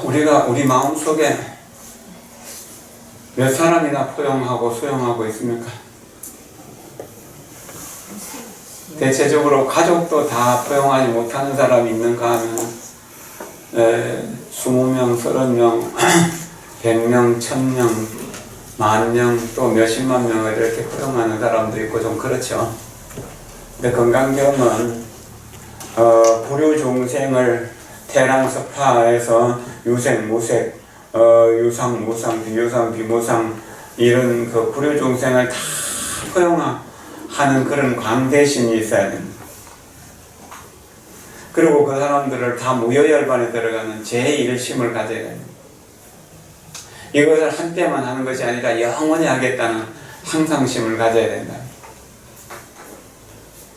우리가 우리 마음속에 몇 사람이나 포용하고 수용하고 있습니까? 대체적으로 가족도 다 포용하지 못하는 사람이 있는가 하면 20명, 30명, 100명, 1000명, 10,000명, 또 몇십만 명을 이렇게 포용하는 사람도 있고 좀 그렇죠. 근데 건강경은 불유 중생을 태랑섭하에서 유생, 무색, 유상, 무상, 비유상, 비무상 이런 그 불유 중생을 다 포용하는 그런 광대심이 있어야 됩니다. 그리고 그 사람들을 다 무여열반에 들어가는 제1심을 가져야 됩니다. 이것을 한때만 하는 것이 아니라 영원히 하겠다는 항상심을 가져야 된다.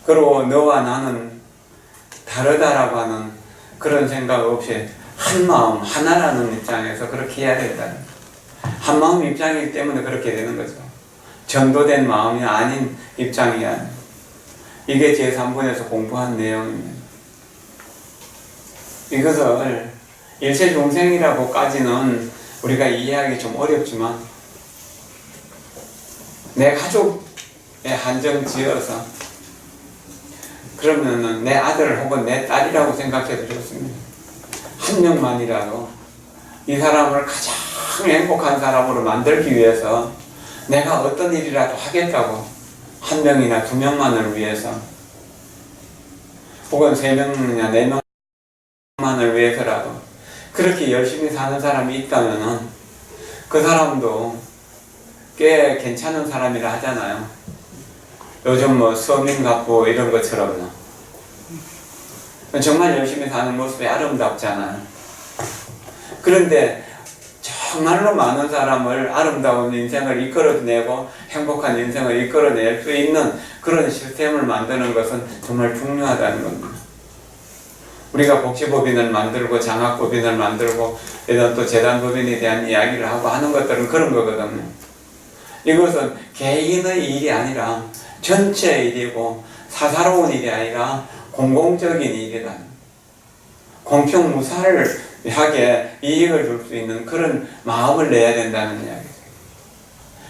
그리고 너와 나는 다르다라고 하는 그런 생각 없이 한 마음, 하나라는 입장에서 그렇게 해야 된다. 한 마음 입장이기 때문에 그렇게 되는 거죠. 전도된 마음이 아닌 입장이야. 이게 제3번에서 공부한 내용입니다. 이것을 일체중생이라고까지는 우리가 이해하기 좀 어렵지만 내 가족에 한정 지어서 그러면은 내 아들 혹은 내 딸이라고 생각해도 좋습니다. 한 명만이라도 이 사람을 가장 행복한 사람으로 만들기 위해서 내가 어떤 일이라도 하겠다고 한 명이나 두 명만을 위해서 혹은 세 명이나 네 명만을 위해서라도 그렇게 열심히 사는 사람이 있다면은 그 사람도 꽤 괜찮은 사람이라 하잖아요. 요즘 뭐 서민갑부 이런 것처럼요. 정말 열심히 사는 모습이 아름답잖아요. 그런데 정말로 많은 사람을 아름다운 인생을 이끌어내고 행복한 인생을 이끌어낼 수 있는 그런 시스템을 만드는 것은 정말 중요하다는 겁니다. 우리가 복지법인을 만들고 장학법인을 만들고 이런 또 재단법인에 대한 이야기를 하고 하는 것들은 그런 거거든요. 이것은 개인의 일이 아니라 전체의 일이고 사사로운 일이 아니라 공공적인 일이다. 공평무사하게 이익을 줄 수 있는 그런 마음을 내야 된다는 이야기죠.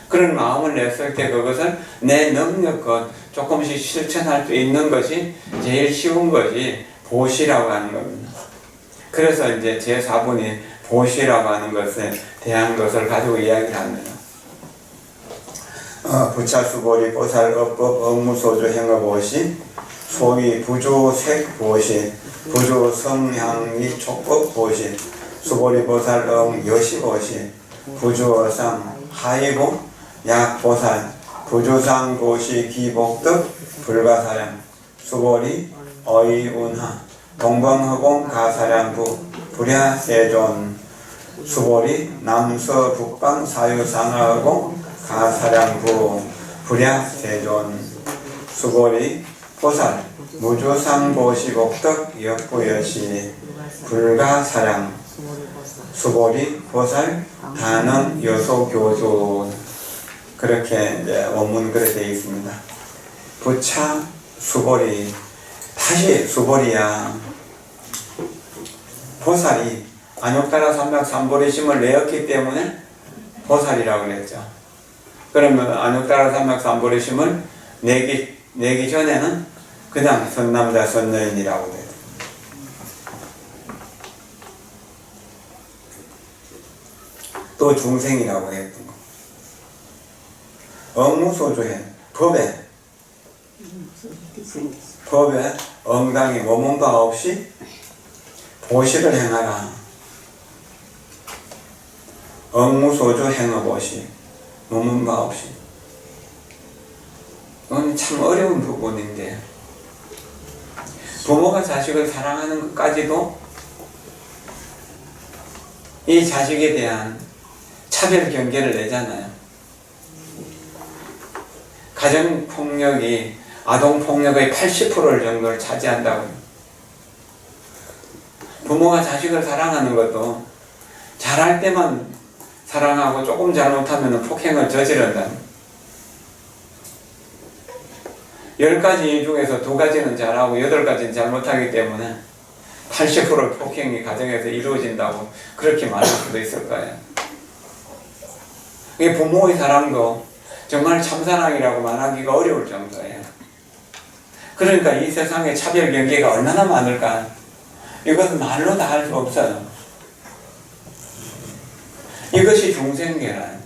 그런 마음을 냈을 때 그것을 내 능력껏 조금씩 실천할 수 있는 것이 제일 쉬운 것이 보시라고 하는 겁니다. 그래서 이제 제4번이 보시라고 하는 것에 대한 것을 가지고 이야기를 합니다. 부차수보리 보살업법 업무소조 행업보시 소위 부조색보시 부조성향리 촉법보시 수보리보살응 여시보시 부조어상 하이보 약보살 부조상보시 기복덕 불가사량 수보리 어이운하 동방허공 가사량부 불야세존 수보리 남서북방 사유상하공 가사량부 불야세존 수보리 보살 무주상보시복덕 역부여시 불가사량 수보리 보살 단응 여소교주 그렇게 이제 원문 그렇게 되어 있습니다. 부차 수보리 다시 수보리야 보살이 안욕따라 삼맥삼보리심을 내었기 때문에 보살이라고 그랬죠. 그러면 안욕따라 삼맥삼보리심을 내기 전에는 그냥 선남자 선여인이라고 돼요. 또 중생이라고 했던 거. 업무소조해 법에 엉당이 모문바 없이 보시를 행하라. 업무소조 행업없이 모문바 없이. 이건 참 어려운 부분인데 부모가 자식을 사랑하는 것까지도 이 자식에 대한 차별 경계를 내잖아요. 가정폭력이 아동폭력의 80% 정도를 차지한다고요. 부모가 자식을 사랑하는 것도 잘할 때만 사랑하고 조금 잘못하면 폭행을 저지른다. 10가지 일 중에서 2가지는 잘하고 8가지는 잘못하기 때문에 80% 폭행이 가정에서 이루어진다고 그렇게 말할 수도 있을 거예요. 이 부모의 사랑도 정말 참사랑이라고 말하기가 어려울 정도예요. 그러니까 이 세상에 차별 경계가 얼마나 많을까? 이것은 말로 다 할 수 없어요. 이것이 중생계란.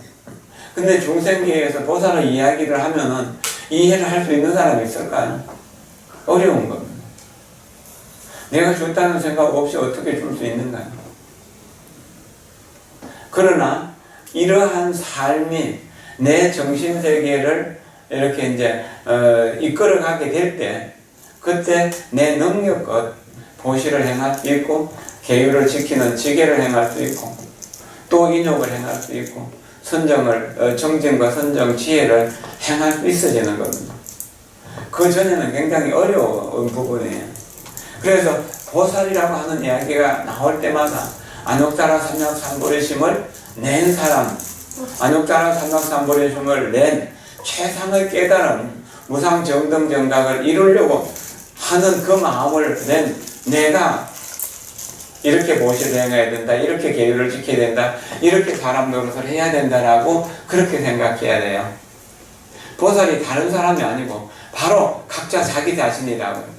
근데 중생계에서 보살의 이야기를 하면은 이해를 할 수 있는 사람이 있을까요? 어려운 겁니다. 내가 줬다는 생각 없이 어떻게 줄 수 있는가요? 그러나 이러한 삶이 내 정신세계를 이렇게 이제 이끌어가게 될 때, 그때 내 능력껏 보시를 행할 수 있고, 계율을 지키는 지계를 행할 수 있고, 또 인욕을 행할 수 있고, 정진과 선정, 지혜를 행할 수 있어지는 겁니다. 그 전에는 굉장히 어려운 부분이에요. 그래서 보살이라고 하는 이야기가 나올 때마다 안욕자라 삼약삼보리심을 낸 사람, 안욕자라 삼약삼보리심을 낸 최상의 깨달음, 무상정등정각을 이루려고 하는 그 마음을 낸 내가 이렇게 보시를 행해야 된다, 이렇게 계율을 지켜야 된다, 이렇게 사람 노릇을 해야 된다라고 그렇게 생각해야 돼요. 보살이 다른 사람이 아니고 바로 각자 자기 자신이라고요.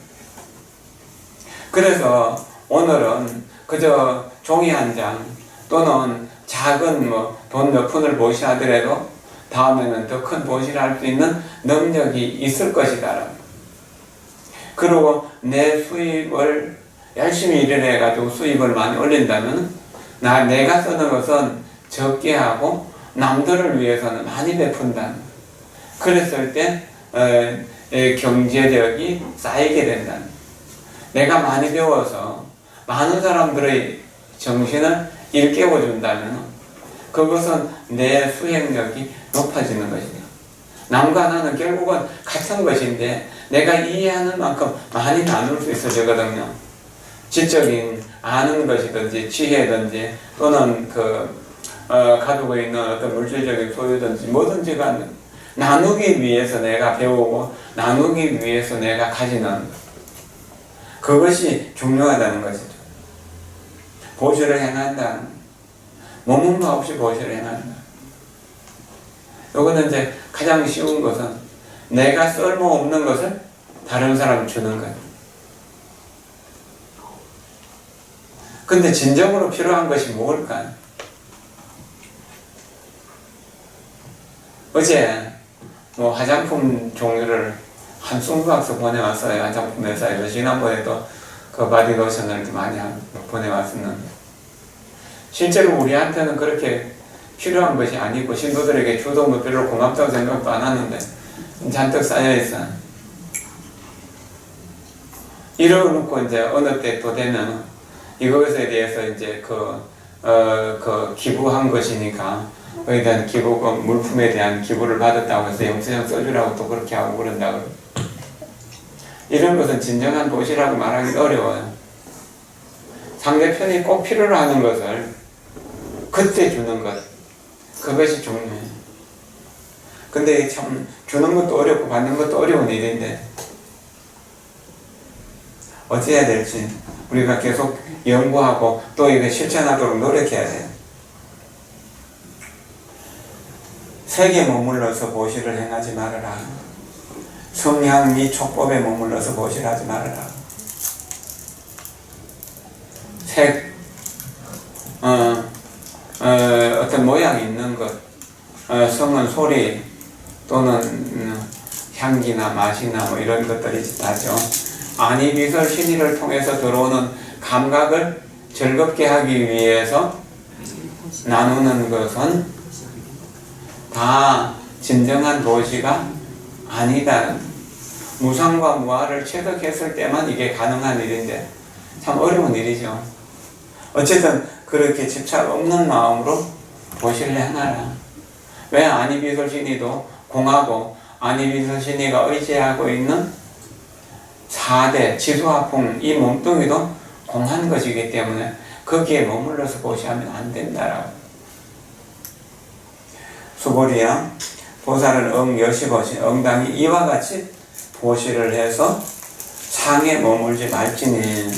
그래서 오늘은 그저 종이 한 장 또는 작은 돈 몇 푼을 보시하더라도 다음에는 더 큰 보시를 할 수 있는 능력이 있을 것이다. 그리고 내 수입을 열심히 일을 해가지고 수입을 많이 올린다면 내가 쓰는 것은 적게 하고 남들을 위해서는 많이 베푼다. 그랬을 때 경제력이 쌓이게 된다. 내가 많이 배워서 많은 사람들의 정신을 일깨워 준다면 그것은 내 수행력이 높아지는 것이다. 남과 나는 결국은 같은 것인데 내가 이해하는 만큼 많이 나눌 수 있어지거든요. 지적인 아는 것이든지 지혜든지 또는 가지고 있는 어떤 물질적인 소유든지 뭐든지 간에 나누기 위해서 내가 배우고 나누기 위해서 내가 가지는 그것이 중요하다는 것이죠. 보시를 행한다. 머문마 없이 보시를 행한다. 요거는 이제 가장 쉬운 것은 내가 쓸모없는 것을 다른 사람 주는 것. 근데 진정으로 필요한 것이 뭘까? 어제 화장품 종류를 한 20박스 보내왔어요. 화장품 회사에서. 지난번에도 그 바디로션을 많이 보내왔었는데 실제로 우리한테는 그렇게 필요한 것이 아니고 신도들에게 주도 별로 고맙다고 생각도 안 하는데 잔뜩 쌓여있어. 이러놓고 이제 어느 때 또 되면 이것에 대해서 이제 기부한 것이니까 거기에 대한 기부금, 물품에 대한 기부를 받았다고 해서 영수증 써주라고 또 그렇게 하고 그런다고. 이런 것은 진정한 도시라고 말하기 어려워요. 상대편이 꼭 필요로 하는 것을 그때 주는 것, 그것이 중요해요. 근데 참 주는 것도 어렵고 받는 것도 어려운 일인데 어찌해야 될지 우리가 계속 연구하고 또 이거 실천하도록 노력해야 돼요. 세계에 머물러서 보시를 행하지 말아라. 성향 및 촉법에 머물러서 보시를 하지 말아라. 어떤 모양이 있는 것, 성은 소리 또는 향기나 맛이나 이런 것들이 나죠. 안이비설 신의를 통해서 들어오는 감각을 즐겁게 하기 위해서 나누는 것은 다 진정한 도시가 아니다. 무상과 무아를 체득했을 때만 이게 가능한 일인데 참 어려운 일이죠. 어쨌든 그렇게 집착 없는 마음으로 보시를 행하라. 왜 안이비설신이도 공하고 안이비설신이가 의지하고 있는 4대 지수화풍 이 몸뚱이도 공한 것이기 때문에 거기에 머물러서 보시하면 안 된다라고. 수보리야 보살은 여시보시 응당이 이와 같이 보시를 해서 상에 머물지 말지니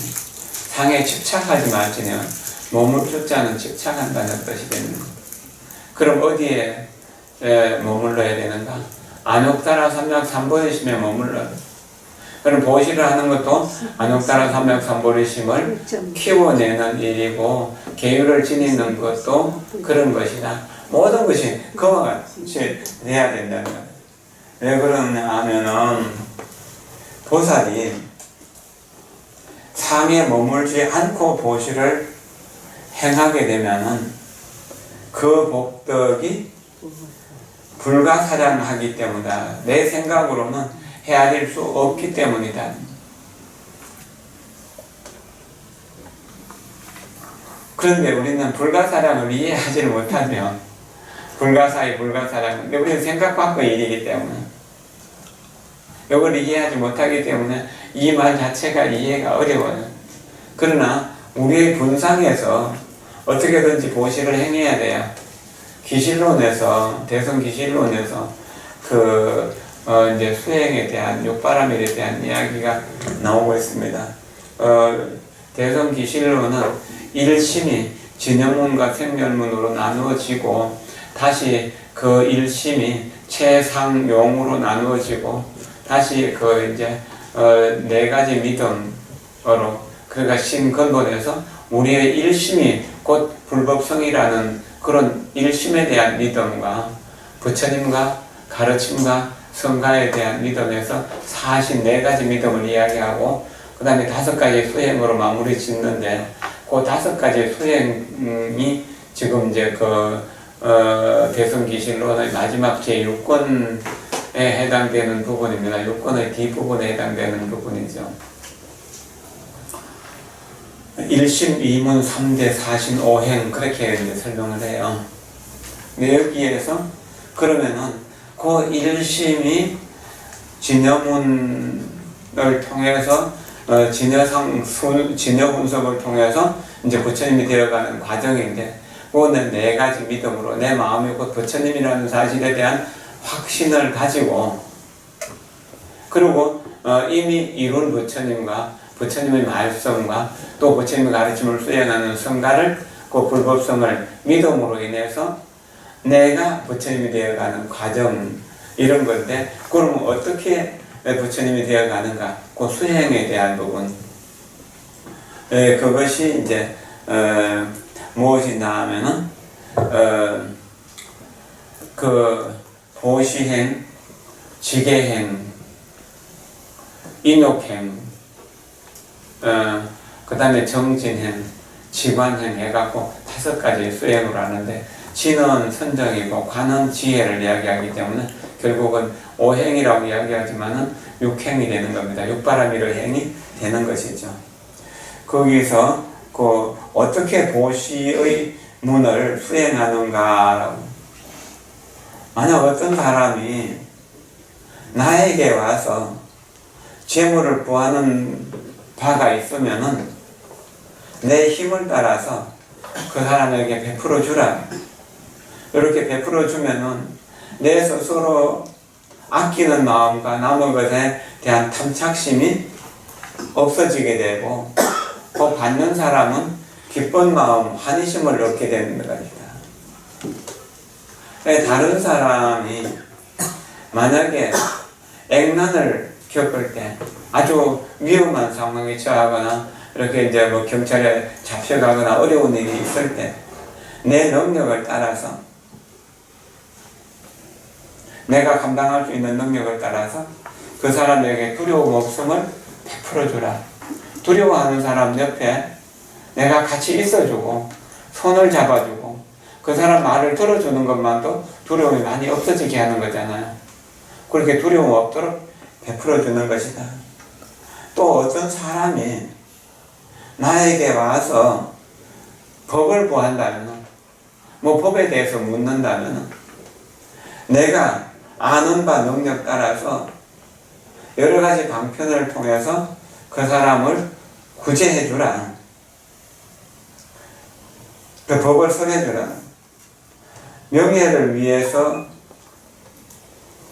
상에 집착하지 말지면 머물 자는 집착한다는 뜻이 됩니다. 그럼 어디에 머물러야 되는가? 안욕따라 삼약 삼보리심에 머물러요. 그럼 보시를 하는 것도 안욕따라 삼약 삼보리심을 키워내는 일이고, 계율을 지니는 것도 그런 것이다. 모든 것이 그와 같이 돼야 된다는 거예요. 왜 그러냐 하면은 보살이 상에 머물지 않고 보시를 행하게 되면은 그 복덕이 불가사량하기 때문이다. 내 생각으로는 헤아릴 수 없기 때문이다. 그런데 우리는 불가사량을 이해하지를 못하면 불가사량. 근데 우리는 생각 밖의 일이기 때문에 이걸 이해하지 못하기 때문에 이 말 자체가 이해가 어려워요. 그러나 우리의 분상에서 어떻게든지 보시를 행해야 돼요. 기실론에서, 대성기실론에서 이제 수행에 대한, 육바라밀에 대한 이야기가 나오고 있습니다. 대성기실론은 일심이 진여문과 생멸문으로 나누어지고, 다시 그 일심이 최상용으로 나누어지고, 다시 네 가지 믿음으로, 그러니까 신근본에서 우리의 일심이 곧 불법성이라는 그런 일심에 대한 믿음과 부처님과 가르침과 성가에 대한 믿음에서 44가지 믿음을 이야기하고, 그 다음에 5가지 수행으로 마무리 짓는데, 그 5가지 수행이 지금 이제 대성기실론의 마지막 제6권에 해당되는 부분입니다. 6권의 뒷부분에 해당되는 부분이죠. 1심, 2문, 3대, 4신, 5행 그렇게 이제 설명을 해요. 근데 여기에서 그러면은 그 1심이 진여문을 통해서 진여 분석을 통해서 이제 부처님이 되어가는 과정인데, 그거는 4가지 믿음으로 내 마음이 곧 부처님이라는 사실에 대한 확신을 가지고, 그리고 이미 이룬 부처님의 말씀과 또 부처님의 가르침을 수행하는 성가를, 그 불법성을 믿음으로 인해서 내가 부처님이 되어가는 과정, 이런 건데, 그러면 어떻게 부처님이 되어가는가? 그 수행에 대한 부분. 그것이 이제 무엇이냐 하면은 보시행, 지계행, 인욕행, 그 다음에 정진행, 지관행 해갖고 5가지 수행을 하는데, 지는 선정이고 관은 지혜를 이야기하기 때문에 결국은 5행이라고 이야기하지만은 6행이 되는 겁니다. 육바라밀의 행이 되는 것이죠. 거기서 어떻게 보시의 문을 수행하는가라고. 만약 어떤 사람이 나에게 와서 재물을 구하는 바가 있으면은 내 힘을 따라서 그 사람에게 베풀어 주라. 이렇게 베풀어 주면은 내 스스로 아끼는 마음과 남의 것에 대한 탐착심이 없어지게 되고, 그 받는 사람은 기쁜 마음, 환희심을 얻게 되는 것입니다. 다른 사람이 만약에 액난을 겪을 때, 아주 위험한 상황에 처하거나 이렇게 이제 경찰에 잡혀가거나 어려운 일이 있을 때, 내 능력을 따라서, 내가 감당할 수 있는 능력을 따라서 그 사람에게 두려움 없음을 베풀어 주라. 두려워하는 사람 옆에 내가 같이 있어주고 손을 잡아주고 그 사람 말을 들어주는 것만도 두려움이 많이 없어지게 하는 거잖아요. 그렇게 두려움 없도록 베풀어 주는 것이다. 또 어떤 사람이 나에게 와서 법을 구한다면, 법에 대해서 묻는다면, 내가 아는 바 능력 따라서 여러 가지 방편을 통해서 그 사람을 구제해 주라. 그 법을 설해 주라. 명예를 위해서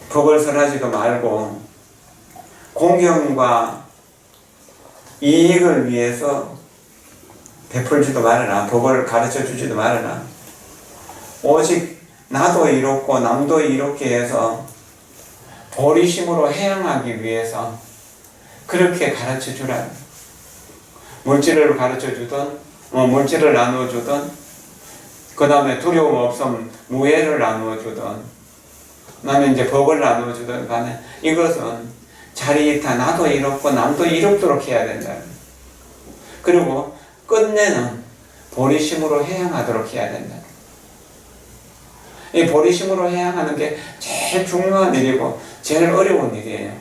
법을 설하지도 말고 공경과 이익을 위해서 베풀지도 말아라. 법을 가르쳐 주지도 말아라. 오직 나도 이롭고 남도 이롭게 해서 보리심으로 해양하기 위해서 그렇게 가르쳐 주라. 물질을 가르쳐 주든, 물질을 나누어 주든, 그 다음에 두려움 없음 무예를 나누어 주든, 그 다음에 이제 법을 나누어 주든 간에 이것은 자리이타 나도 이롭고 남도 이롭도록 해야 된다. 그리고 끝내는 보리심으로 해양하도록 해야 된다. 이 보리심으로 해양하는 게 제일 중요한 일이고 제일 어려운 일이에요.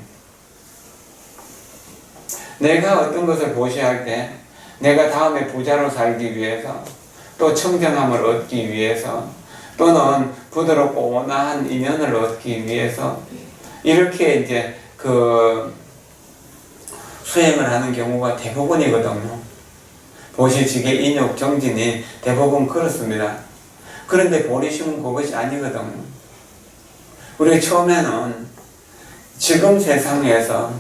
내가 어떤 것을 보시할 때 내가 다음에 부자로 살기 위해서 또 청정함을 얻기 위해서 또는 부드럽고 온화한 인연을 얻기 위해서 이렇게 이제 그 수행을 하는 경우가 대부분이거든요. 보시지계 인욕 정진이 대부분 그렇습니다. 그런데 보리심은 그것이 아니거든요. 우리 처음에는 지금 세상에서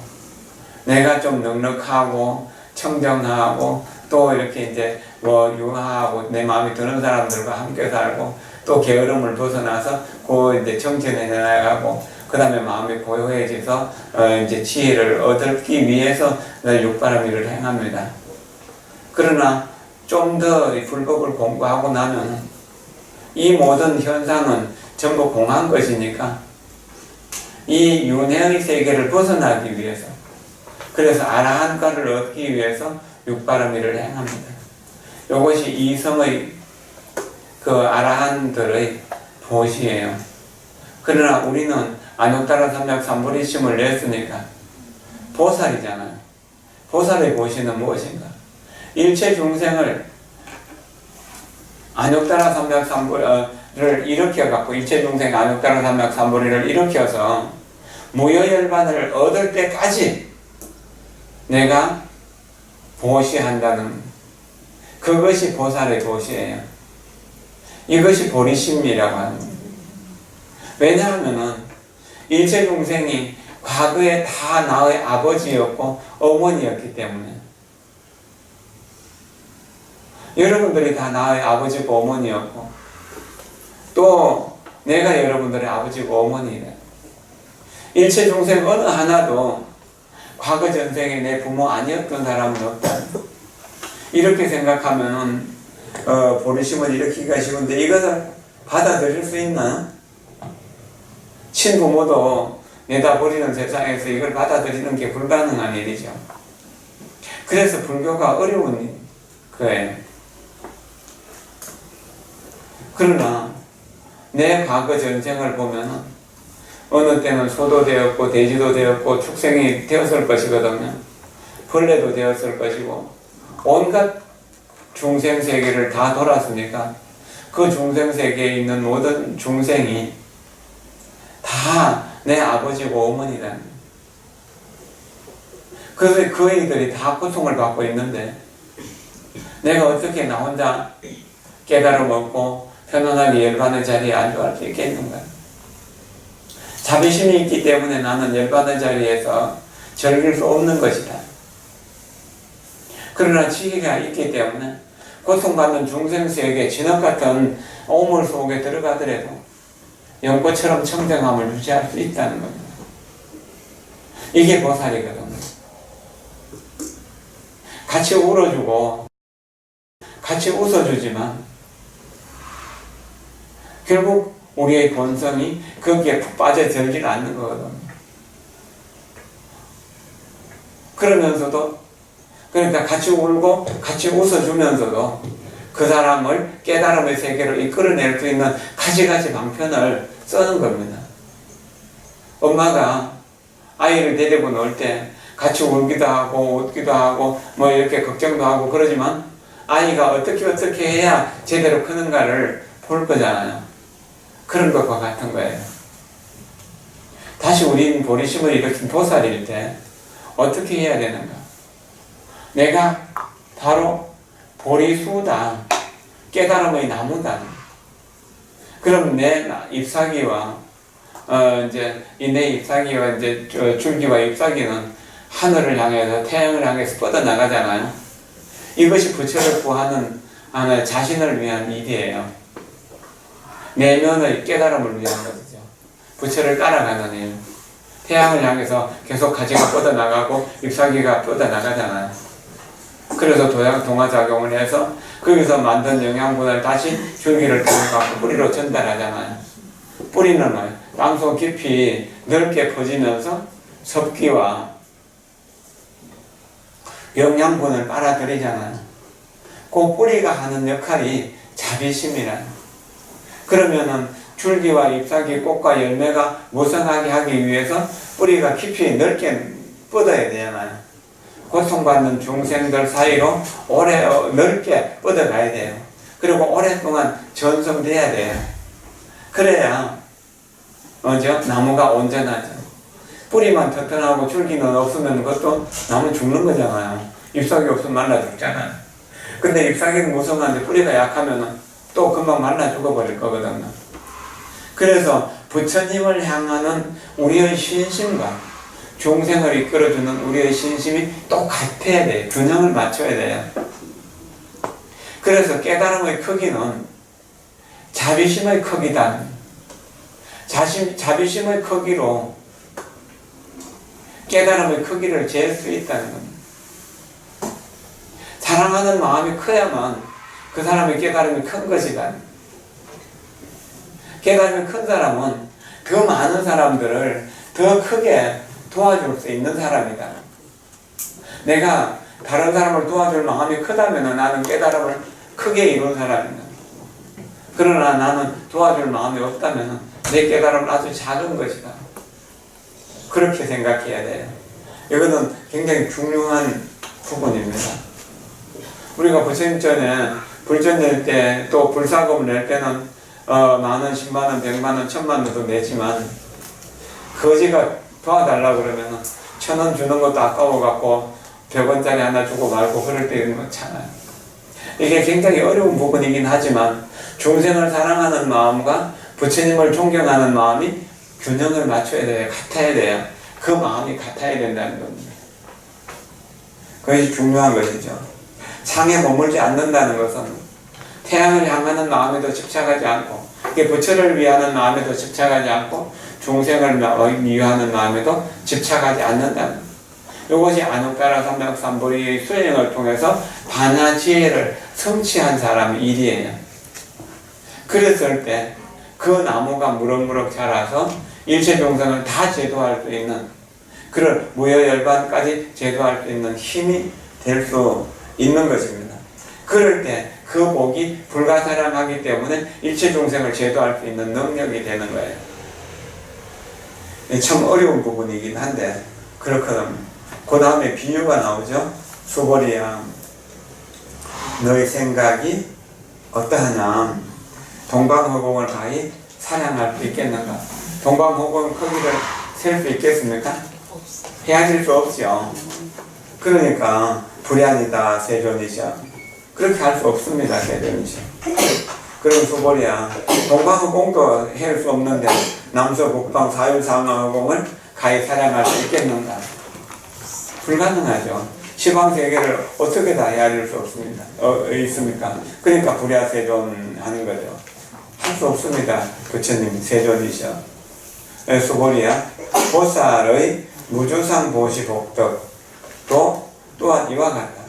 내가 좀 넉넉하고 청정하고 또 이렇게 이제 유하하고 내 마음에 드는 사람들과 함께 살고 또 게으름을 벗어나서 그 이제 정진해 나가고 그 다음에 마음이 고요해져서 이제 지혜를 얻기 위해서 육바라밀을 행합니다. 그러나 좀 더 불법을 공부하고 나면 이 모든 현상은 전부 공한 것이니까 이 윤회의 세계를 벗어나기 위해서 그래서 아라한가를 얻기 위해서 육바라밀을 행합니다. 이것이 이성의 그 아라한들의 보시예요. 그러나 우리는 안욕따라 삼약 삼보리심을 냈으니까 보살이잖아요. 보살의 보시는 무엇인가? 일체 중생을 안욕따라 삼약 삼보리를 일으켜갖고 일체 중생 안욕따라 삼약 삼보리를 일으켜서 무여열반을 얻을 때까지 내가 보시한다는 그것이 보살의 보시예요. 이것이 보리심이라고 하는 겁니다. 왜냐하면은 일체 중생이 과거에 다 나의 아버지였고 어머니였기 때문에 여러분들이 다 나의 아버지고 어머니였고 또 내가 여러분들의 아버지고 어머니래. 일체 중생 어느 하나도 과거 전생에 내 부모 아니었던 사람은 없다. 이렇게 생각하면은 보리심을 일으키기가 쉬운데 이것을 받아들일 수 있나? 친부모도 내다버리는 세상에서 이걸 받아들이는 게 불가능한 일이죠. 그래서 불교가 어려운 거예요. 그러나 내 과거 전생을 보면 어느 때는 소도 되었고 돼지도 되었고 축생이 되었을 것이거든요. 벌레도 되었을 것이고 온갖 중생세계를 다 돌았으니까 그 중생세계에 있는 모든 중생이 다 내 아버지고 어머니라는 그래서 그 애들이 다 고통을 받고 있는데 내가 어떻게 나 혼자 깨달음 얻고 편안하게 열반의 자리에 앉아갈 수 있겠는가? 자비심이 있기 때문에 나는 열반의 자리에서 즐길 수 없는 것이다. 그러나 지혜가 있기 때문에 고통받는 중생세계 진흙 같은 오물 속에 들어가더라도 연꽃처럼 청정함을 유지할 수 있다는 겁니다. 이게 보살이거든요. 같이 울어주고 같이 웃어주지만 결국 우리의 본성이 거기에 푹 빠져들질 않는 거거든요. 그러면서도 그러니까 같이 울고 같이 웃어주면서도 그 사람을 깨달음의 세계로 이끌어낼 수 있는 가지가지 방편을 쓰는 겁니다. 엄마가 아이를 데리고 놀 때 같이 울기도 하고 웃기도 하고 뭐 이렇게 걱정도 하고 그러지만 아이가 어떻게 해야 제대로 크는가를 볼 거잖아요. 그런 것과 같은 거예요. 다시 우린 보리심을 일으킨 보살일 때 어떻게 해야 되는가? 내가 바로 보리수다. 깨달음의 나무다. 그럼 내 잎사귀와 이제 내 잎사귀와 이제 줄기와 잎사귀는 하늘을 향해서 태양을 향해서 뻗어 나가잖아요. 이것이 부처를 구하는 하나의 자신을 위한 일이에요. 내면의 깨달음을 위한 것이죠. 부처를 따라가는 일. 태양을 향해서 계속 가지가 뻗어나가고 잎사귀가 뻗어나가잖아요. 그래서 동화작용을 해서 거기서 만든 영양분을 다시 줄기를 통해 뿌리로 전달하잖아요. 뿌리는 뭐예요? 땅속 깊이 넓게 퍼지면서 섭기와 영양분을 빨아들이잖아요. 그 뿌리가 하는 역할이 자비심이라. 그러면은 줄기와 잎사귀, 꽃과 열매가 무성하게 하기 위해서 뿌리가 깊이 넓게 뻗어야 되잖아요. 고통받는 중생들 사이로 오래 넓게 뻗어가야 돼요. 그리고 오랫동안 전성돼야 돼요. 그래야 나무가 온전하죠. 뿌리만 튼튼하고 줄기는 없으면 그것도 나무 죽는 거잖아요. 잎사귀 없으면 말라 죽잖아요. 근데 잎사귀는 무성한데 뿌리가 약하면 또 금방 말라 죽어버릴 거거든요. 그래서 부처님을 향하는 우리의 신심과 중생을 이끌어주는 우리의 신심이 똑같아야 돼요. 균형을 맞춰야 돼요. 그래서 깨달음의 크기는 자비심의 크기다. 자비심의 크기로 깨달음의 크기를 잴 수 있다는 겁니다. 사랑하는 마음이 커야만 그 사람의 깨달음이 큰 것이다. 깨달음이 큰 사람은 더 많은 사람들을 더 크게 도와줄 수 있는 사람이다. 내가 다른 사람을 도와줄 마음이 크다면 나는 깨달음을 크게 이룬 사람이다. 그러나 나는 도와줄 마음이 없다면 내 깨달음은 아주 작은 것이다. 그렇게 생각해야 돼요. 이거는 굉장히 중요한 부분입니다. 우리가 부처님 전에 불전 낼 때 또 불사금 낼 때는 만원, 10만원, 100만원, 1000만원도 내지만 거지가 도와달라고 그러면 1000원 주는 것도 아까워갖고 100원짜리 하나 주고 말고 그럴 때 있는 거잖아요. 이게 굉장히 어려운 부분이긴 하지만 중생을 사랑하는 마음과 부처님을 존경하는 마음이 균형을 맞춰야 돼요. 같아야 돼요. 그 마음이 같아야 된다는 겁니다. 그것이 중요한 것이죠. 상에 머물지 않는다는 것은 태양을 향하는 마음에도 집착하지 않고 부처를 위하는 마음에도 집착하지 않고 중생을 위하는 마음에도 집착하지 않는다는 이것이 안옥다라 삼백삼보리의 수행을 통해서 반야지혜를 성취한 사람의 일이에요. 그랬을 때 그 나무가 무럭무럭 자라서 일체众生을 다 제도할 수 있는 그런 무여열반까지 제도할 수 있는 힘이 될 수 있는 것입니다. 그럴 때 그 복이 불가사량하기 때문에 일체众生을 제도할 수 있는 능력이 되는 거예요. 참 어려운 부분이긴 한데 그렇거든요. 그 다음에 비유가 나오죠. 수보리야, 너의 생각이 어떠하냐. 동방허공을 가히 사량할 수 있겠는가. 동방허공 크기를 셀 수 있겠습니까? 헤아릴 수 없죠. 그러니까 불야니다 세존이죠. 그렇게 할 수 없습니다. 세존이죠. 그럼 수보리야, 동방허공도 헤아릴 수 없는데 남서 북방 사유상하공을 가히 사량할 수 있겠는가? 불가능하죠. 시방세계를 어떻게 다 헤아릴 수 없습니다. 있습니까? 그러니까 불야세존 하는 거죠. 할 수 없습니다. 부처님 세존이셔. 수보리야, 보살의 무주상 보시 복덕도 또한 이와 같다.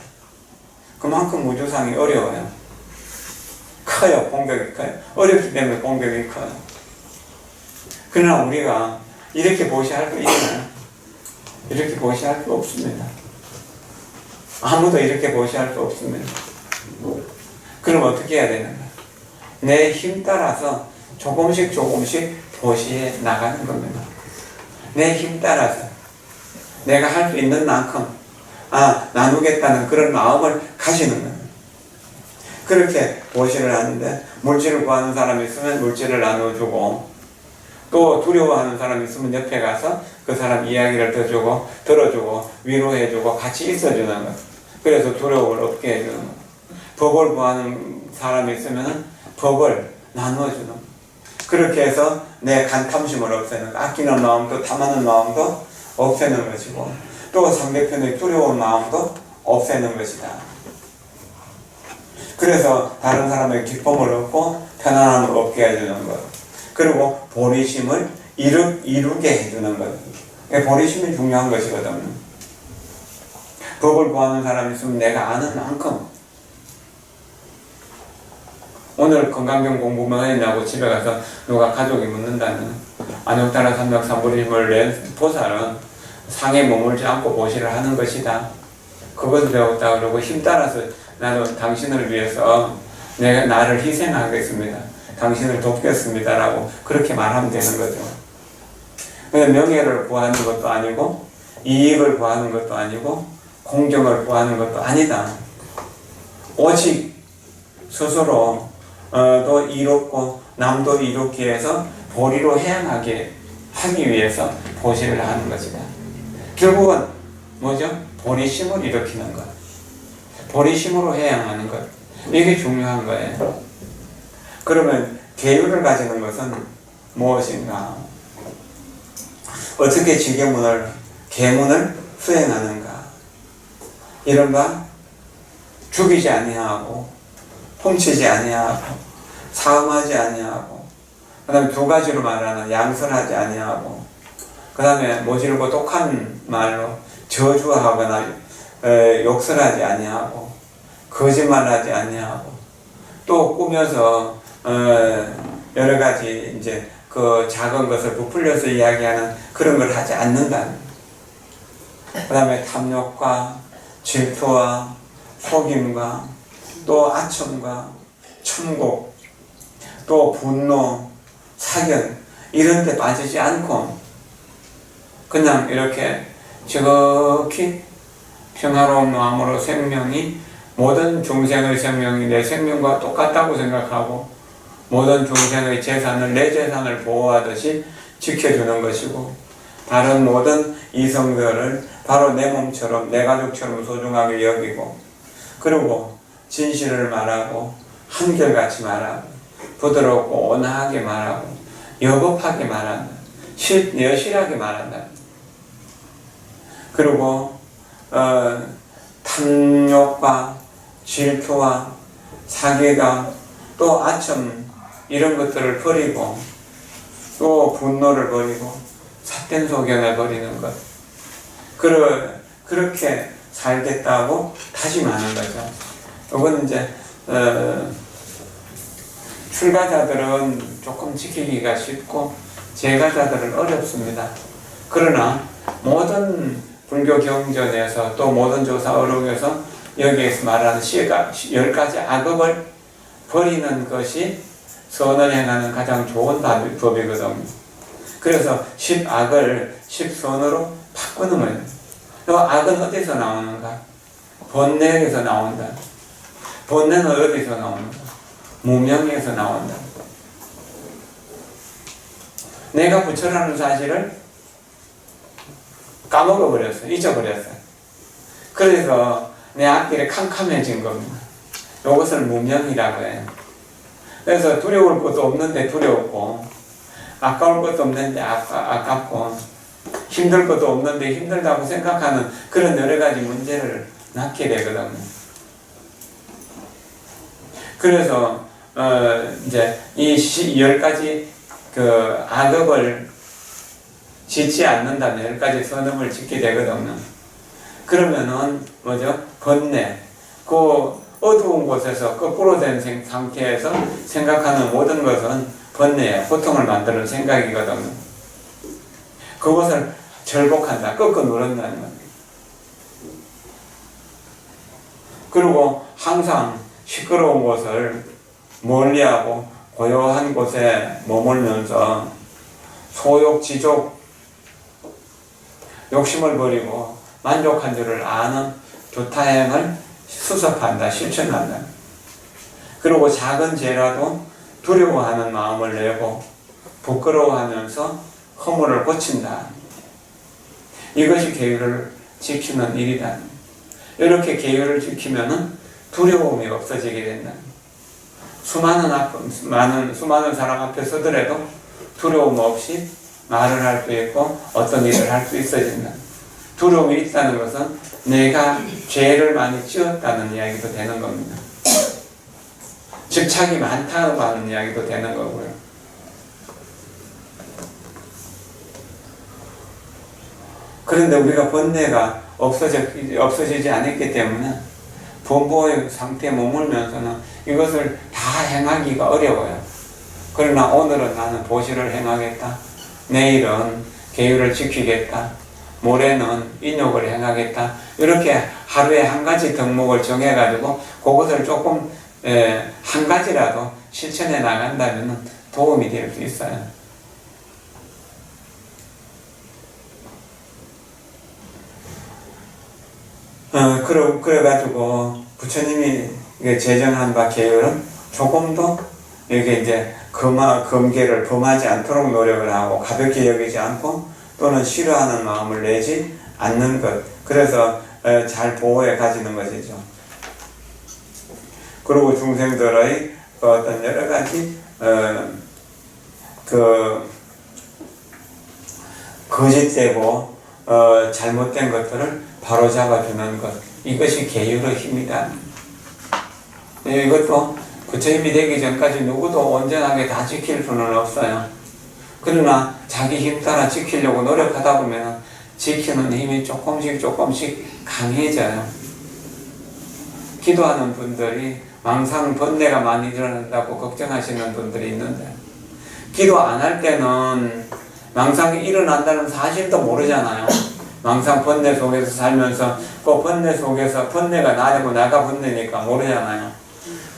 그만큼 무주상이 어려워요. 커요. 공격이 커요. 어렵기 때문에 공격이 커요. 그러나 우리가 이렇게 보시할 수 있나요? 이렇게 보시할 수 없습니다. 아무도 이렇게 보시할 수 없습니다. 그럼 어떻게 해야 되는가? 내 힘 따라서 조금씩 보시해 나가는 겁니다. 내 힘 따라서 내가 할 수 있는 만큼 나누겠다는 그런 마음을 가지는 겁니다. 그렇게 보시를 하는데 물질을 구하는 사람이 있으면 물질을 나눠주고 또 두려워하는 사람이 있으면 옆에 가서 그 사람 이야기를 들어주고 위로해주고 같이 있어주는 것. 그래서 두려움을 없게 해주는 것. 법을 구하는 사람이 있으면 법을 나누어주는 것. 그렇게 해서 내 간탐심을 없애는 것. 아끼는 마음도 탐하는 마음도 없애는 것이고 또 상대편의 두려운 마음도 없애는 것이다. 그래서 다른 사람의 기쁨을 얻고 편안함을 얻게 해주는 것. 그리고 보리심을 이루게 해주는 것. 보리심이 중요한 것이거든요. 법을 구하는 사람이 있으면 내가 아는 만큼, 오늘 건강경 공부만 했냐고 집에 가서 누가 가족이 묻는다면 안욕따라 삼맥삼보리 힘을 낸 보살은 상에 머물지 않고 보시를 하는 것이다. 그것을 배웠다. 그러고 힘 따라서 나도 당신을 위해서 내가 나를 희생하겠습니다. 당신을 돕겠습니다. 라고 그렇게 말하면 되는 거죠. 명예를 구하는 것도 아니고 이익을 구하는 것도 아니고 공경을 구하는 것도 아니다. 오직 스스로 도 이롭고 남도 이롭게 해서 보리로 해양하게 하기 위해서 보시를 하는 것이다. 결국은 뭐죠? 보리심을 일으키는 것. 보리심으로 해양하는 것. 이게 중요한 거예요. 그러면 계율을 가지는 것은 무엇인가? 어떻게 계문을 수행하는가? 이른바 죽이지 아니하고 훔치지 아니하고 사음하지 아니하고 그 다음에 두 가지로 말하는 양설하지 아니하고 그 다음에 모질고 독한 말로 저주하거나 욕설하지 아니하고 거짓말하지 아니하고 또 꾸며서 여러 가지 이제 그 작은 것을 부풀려서 이야기하는 그런 걸 하지 않는다. 그 다음에 탐욕과 질투와 속임과 또 아첨과 천국 또 분노, 사견 이런 데 빠지지 않고 그냥 이렇게 지극히 평화로운 마음으로 생명이 모든 중생의 생명이 내 생명과 똑같다고 생각하고 모든 중생의 재산을 내 재산을 보호하듯이 지켜주는 것이고 다른 모든 이성들을 바로 내 몸처럼 내 가족처럼 소중하게 여기고 그리고 진실을 말하고 한결같이 말하고 부드럽고 온화하게 말하고 여법하게 말한다. 여실하게 말한다. 그리고 탐욕과 질투와 사기가 또 아첨 이런 것들을 버리고 또 분노를 버리고 삿된 소견을 버리는 것. 그렇게 살겠다고 다짐하는 거죠. 이건 이제 출가자들은 조금 지키기가 쉽고 재가자들은 어렵습니다. 그러나 모든 불교 경전에서 또 모든 조사 어록에서 여기에서 말하는 10가지 악업을 버리는 것이 선을 행하는 가장 좋은 법이거든요. 그래서 10악을 10선으로 바꾸는 거예요. 악은 어디서 나오는가? 본능에서 나온다. 본능은 어디서 나오는가? 무명에서 나온다. 내가 부처라는 사실을 까먹어버렸어요. 잊어버렸어요. 그래서 내 앞길이 캄캄해진 겁니다. 이것을 무명이라고 해요. 그래서 두려울 것도 없는데 두렵고 아까울 것도 없는데 아깝고 힘들 것도 없는데 힘들다고 생각하는 그런 여러 가지 문제를 낳게 되거든요. 그래서 이제 이 10가지 그 악업을 짓지 않는다면 10가지 선음을 짓게 되거든요. 그러면은 뭐죠? 번뇌. 그 어두운 곳에서 거꾸로 된 상태에서 생각하는 모든 것은 번뇌, 고통을 만드는 생각이거든요. 그것을 절복한다. 꺾어 누른다는 겁니다. 그리고 항상 시끄러운 곳을 멀리하고 고요한 곳에 머물면서 소욕, 지족, 욕심을 버리고 만족한 줄을 아는 두타행을 수습한다, 실천한다. 그리고 작은 죄라도 두려워하는 마음을 내고 부끄러워하면서 허물을 고친다. 이것이 계율을 지키는 일이다. 이렇게 계율을 지키면은 두려움이 없어지게 된다. 수많은 사람 앞에 서더라도 두려움 없이 말을 할 수 있고 어떤 일을 할 수 있어진다. 두려움이 있다는 것은 내가 죄를 많이 지었다는 이야기도 되는 겁니다. 집착이 많다고 하는 이야기도 되는 거고요. 그런데 우리가 번뇌가 없어지지 않았기 때문에 범보의 상태에 머물면서는 이것을 다 행하기가 어려워요. 그러나 오늘은 나는 보시를 행하겠다. 내일은 계율을 지키겠다. 모레는 인욕을 행하겠다. 이렇게 하루에 한 가지 덕목을 정해가지고 그것을 조금 한 가지라도 실천해 나간다면 도움이 될 수 있어요. 그래가지고 부처님이 제정한 바 계율은 조금 더 이렇게 이제 금계를 범하지 않도록 노력을 하고 가볍게 여기지 않고 또는 싫어하는 마음을 내지 않는 것. 그래서 잘 보호해 가지는 것이죠. 그리고 중생들의 어떤 여러 가지 거짓되고 잘못된 것들을 바로잡아주는 것. 이것이 계율의 힘이다. 이것도 부처님이 되기 전까지 누구도 온전하게 다 지킬 수는 없어요. 그러나 자기 힘 따라 지키려고 노력하다 보면 지키는 힘이 조금씩 강해져요. 기도하는 분들이 망상 번뇌가 많이 일어난다고 걱정하시는 분들이 있는데, 기도 안 할 때는 망상이 일어난다는 사실도 모르잖아요. 망상 번뇌 속에서 살면서 그 번뇌 속에서 번뇌가 나고 나가 번뇌니까 모르잖아요.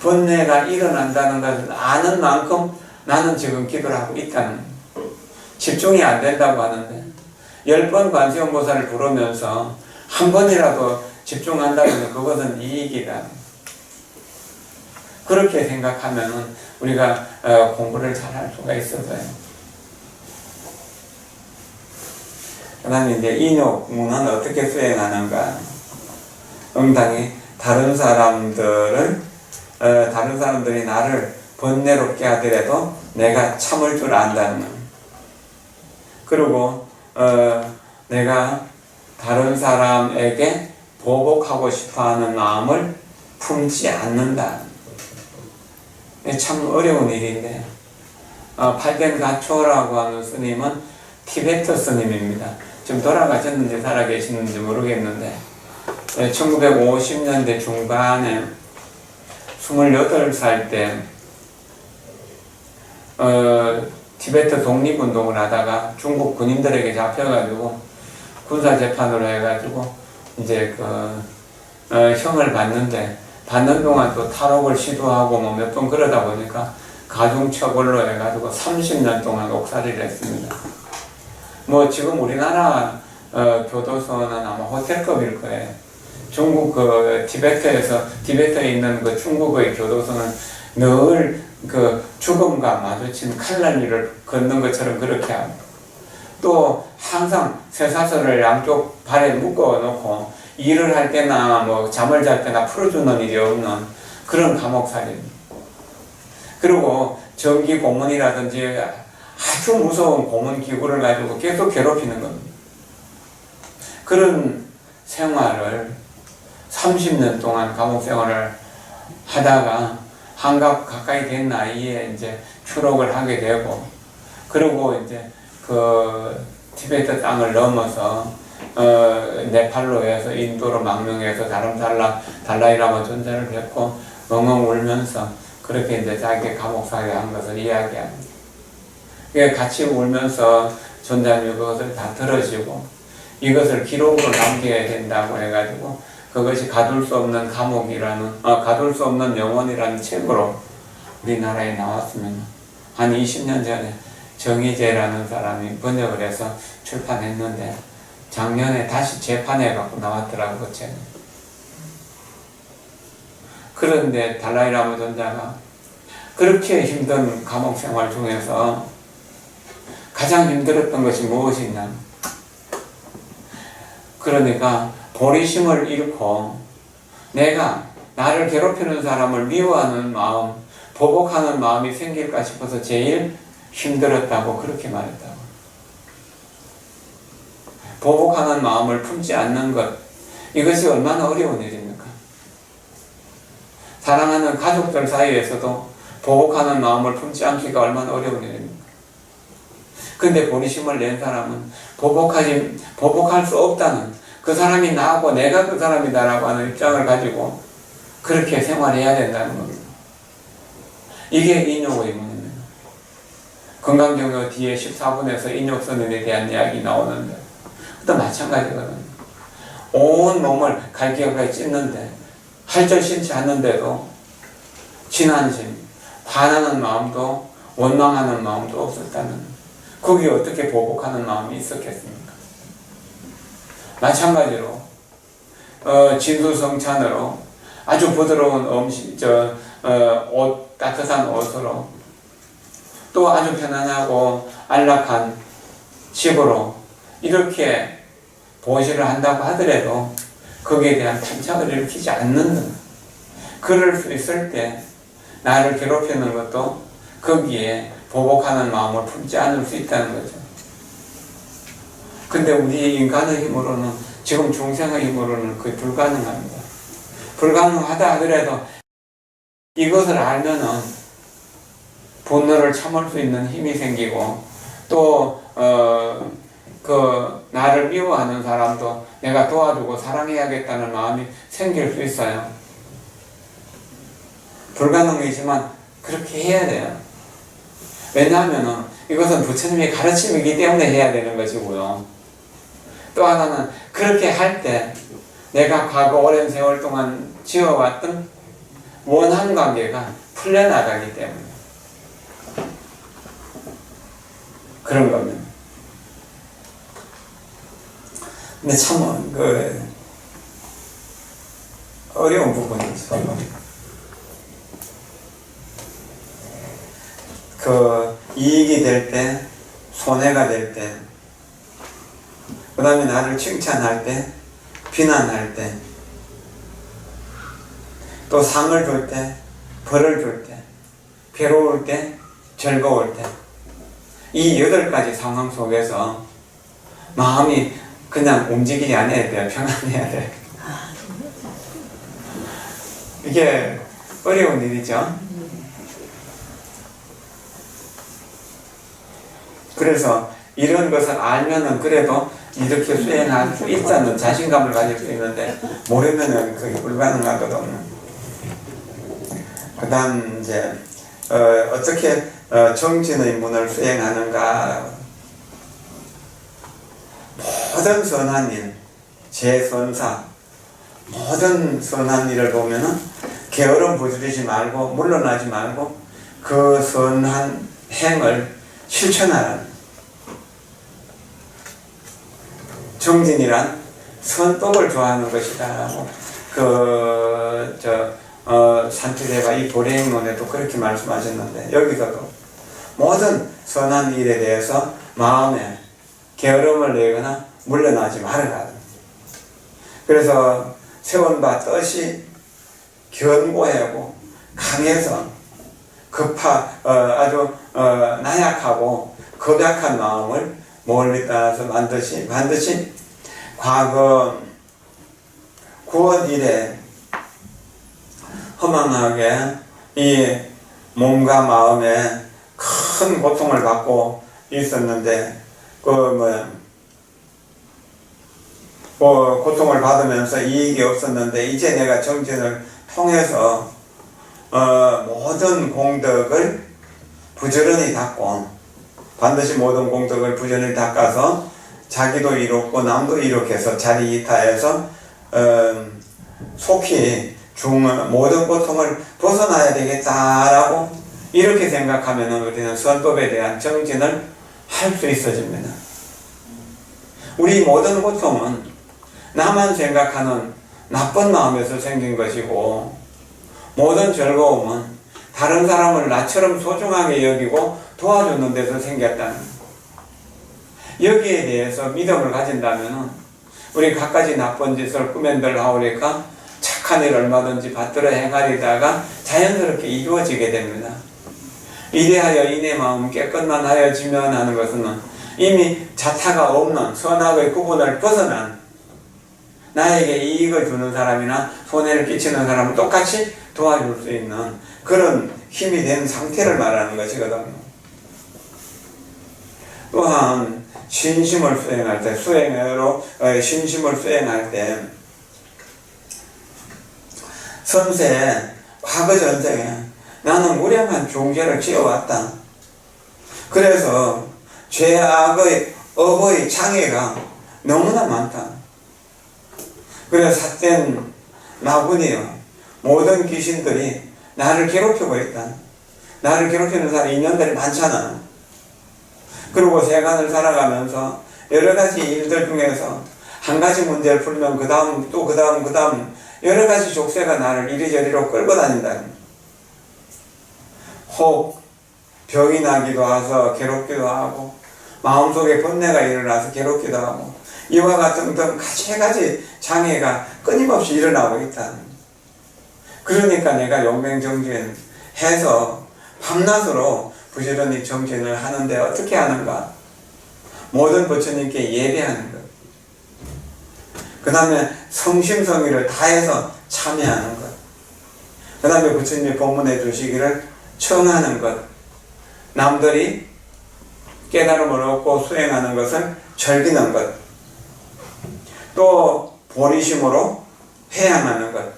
번뇌가 일어난다는 것을 아는 만큼 나는 지금 기도를 하고 있다는 거예요. 집중이 안 된다고 하는데 10번 관세음보살을 부르면서 한 번이라도 집중한다면 그것은 이익이다. 그렇게 생각하면 우리가 공부를 잘할 수가 있어서요. 그 다음에 이제 인욕문은 어떻게 수행하는가. 응당히 다른 사람들이 나를 번뇌롭게 하더라도 내가 참을 줄 안다는 것. 그리고 내가 다른 사람에게 보복하고 싶어하는 마음을 품지 않는다. 참 어려운 일인데, 팔겐가초라고 하는 스님은 티베트 스님입니다. 지금 돌아가셨는지 살아계시는지 모르겠는데 1950년대 중반에 28살 때 티베트 독립운동을 하다가 중국 군인들에게 잡혀가지고 군사재판으로 해가지고 이제 형을 받는 동안 또 탈옥을 시도하고 뭐 몇 번 그러다 보니까 가중처벌로 해가지고 30년 동안 옥살이를 했습니다. 뭐 지금 우리나라 교도소는 아마 호텔급일 거예요. 중국 티베트에 있는 중국의 교도소는 늘 죽음과 마주친 칼날리를 걷는 것처럼 그렇게 하고, 또 항상 쇠사슬을 양쪽 발에 묶어 놓고 일을 할 때나 뭐 잠을 잘 때나 풀어주는 일이 없는 그런 감옥살이입니다. 그리고 전기 고문이라든지 아주 무서운 고문 기구를 가지고 계속 괴롭히는 겁니다. 그런 생활을 30년 동안 감옥 생활을 하다가 한갑 가까이 된 나이에 이제 추록을 하게 되고, 그리고 이제 티베트 땅을 넘어서 네팔로 해서 인도로 망명해서 달라이라마 존자를 뵙고 엉엉 울면서 그렇게 이제 자기 감옥살이 한 것을 이야기합니다. 같이 울면서 존자님이 그것을 다 들어주고 이것을 기록으로 남겨야 된다고 해가지고 그것이 가둘 수 없는 가둘 수 없는 영혼이라는 책으로 우리나라에 나왔으면 한 20년 전에 정희재라는 사람이 번역을 해서 출판했는데 작년에 다시 재판해갖고 나왔더라고 그 책은. 그런데 달라이라마 존자가 그렇게 힘든 감옥 생활 중에서 가장 힘들었던 것이 무엇이냐. 그러니까 보리심을 잃고 내가 나를 괴롭히는 사람을 미워하는 마음, 보복하는 마음이 생길까 싶어서 제일 힘들었다고 그렇게 말했다고. 보복하는 마음을 품지 않는 것, 이것이 얼마나 어려운 일입니까? 사랑하는 가족들 사이에서도 보복하는 마음을 품지 않기가 얼마나 어려운 일입니까? 근데 보리심을 낸 사람은 보복할 수 없다는, 그 사람이 나하고 내가 그 사람이다라고 하는 입장을 가지고 그렇게 생활해야 된다는 겁니다. 이게 인욕의문입니다. 건강정요 뒤에 14분에서 인욕선언에 대한 이야기 나오는데 또 마찬가지거든요. 온 몸을 갈기갈기 찢는데 할절 심지 않는데도 진한심, 반하는 마음도 원망하는 마음도 없었다는, 거기에 어떻게 보복하는 마음이 있었겠습니까? 마찬가지로 진수성찬으로 아주 부드러운 옷, 따뜻한 옷으로 또 아주 편안하고 안락한 집으로 이렇게 보시를 한다고 하더라도 거기에 대한 탄착을 일으키지 않는, 그럴 수 있을 때 나를 괴롭히는 것도 거기에 보복하는 마음을 품지 않을 수 있다는 거죠. 근데 우리 인간의 힘으로는, 지금 중생의 힘으로는 그게 불가능합니다. 불가능하다 하더라도 이것을 알면은 분노를 참을 수 있는 힘이 생기고, 또 나를 미워하는 사람도 내가 도와주고 사랑해야겠다는 마음이 생길 수 있어요. 불가능이지만 그렇게 해야 돼요. 왜냐하면 이것은 부처님의 가르침이기 때문에 해야 되는 것이고요. 또 하나는 그렇게 할 때 내가 과거 오랜 세월 동안 지어왔던 원한 관계가 풀려나가기 때문에 그런 겁니다. 근데 참 어려운 부분이죠. 이익이 될 때, 손해가 될 때, 그 다음에 나를 칭찬할 때, 비난할 때, 또 상을 줄 때, 벌을 줄 때, 괴로울 때, 즐거울 때, 이 8가지 상황 속에서 마음이 그냥 움직이지 않아야 돼요. 평안해야 돼요. 이게 어려운 일이죠. 그래서 이런 것을 알면은 그래도 이렇게 수행할 수 있다는 자신감을 가질 수 있는데, 모르면은 그게 불가능하거든요. 그 다음 이제 어떻게 정진의 문을 수행하는가. 모든 선한 일, 제선사, 모든 선한 일을 보면은 게으름 부지리지 말고 물러나지 말고 그 선한 행을 실천하라는, 정진이란 선법을 좋아하는 것이다라고 산투제가 이 보리행문에도 그렇게 말씀하셨는데, 여기서도 모든 선한 일에 대해서 마음에 게으름을 내거나 물러나지 말아라. 그래서 세운 바 뜻이 견고하고 강해서 아주 나약하고 겁약한 마음을 멀리 따라서 반드시 과거 구원 이래 허망하게 이 몸과 마음에 큰 고통을 받고 있었는데, 고통을 받으면서 이익이 없었는데, 이제 내가 정진을 통해서 모든 공덕을 부지런히 닦고, 반드시 모든 공덕을 부지런히 닦아서 자기도 이롭고 남도 이롭게 해서 자리이타해서 속히 모든 고통을 벗어나야 되겠다라고 이렇게 생각하면 우리는 선법에 대한 정진을 할 수 있어집니다. 우리 모든 고통은 나만 생각하는 나쁜 마음에서 생긴 것이고, 모든 즐거움은 다른 사람을 나처럼 소중하게 여기고 도와주는 데서 생겼다는, 여기에 대해서 믿음을 가진다면 우리 갖가지 나쁜 짓을 꾸면들 하오니까 착한 일 얼마든지 받들어 행하리다가 자연스럽게 이루어지게 됩니다. 이래하여 이내 마음 깨끗만 하여지면 하는 것은 이미 자타가 없는 선악의 구분을 벗어난 나에게 이익을 주는 사람이나 손해를 끼치는 사람을 똑같이 도와줄 수 있는 그런 힘이 된 상태를 말하는 것이거든요. 또한 신심을 수행할 때, 신심을 수행할 때 선세 과거 전생에 나는 무량한 종죄를 지어왔다. 그래서 죄악의 업의 장애가 너무나 많다. 그래서 삿된 마군이요, 모든 귀신들이 나를 괴롭히고 있다. 나를 괴롭히는 사람 인연들이 많잖아. 그리고 세간을 살아가면서 여러 가지 일들 중에서 한 가지 문제를 풀면 그 다음 또 그 다음 여러 가지 족쇄가 나를 이리저리로 끌고 다닌다. 혹 병이 나기도 해서 괴롭기도 하고, 마음속에 번뇌가 일어나서 괴롭기도 하고, 이와 같은 등 가지 장애가 끊임없이 일어나고 있다. 그러니까 내가 용맹정진 해서 밤낮으로 부지런히 정진을 하는데 어떻게 하는가? 모든 부처님께 예배하는 것. 그 다음에 성심성의를 다해서 참여하는 것. 그 다음에 부처님이 법문해 주시기를 청하는 것. 남들이 깨달음을 얻고 수행하는 것을 즐기는 것. 또 보리심으로 회양하는 것.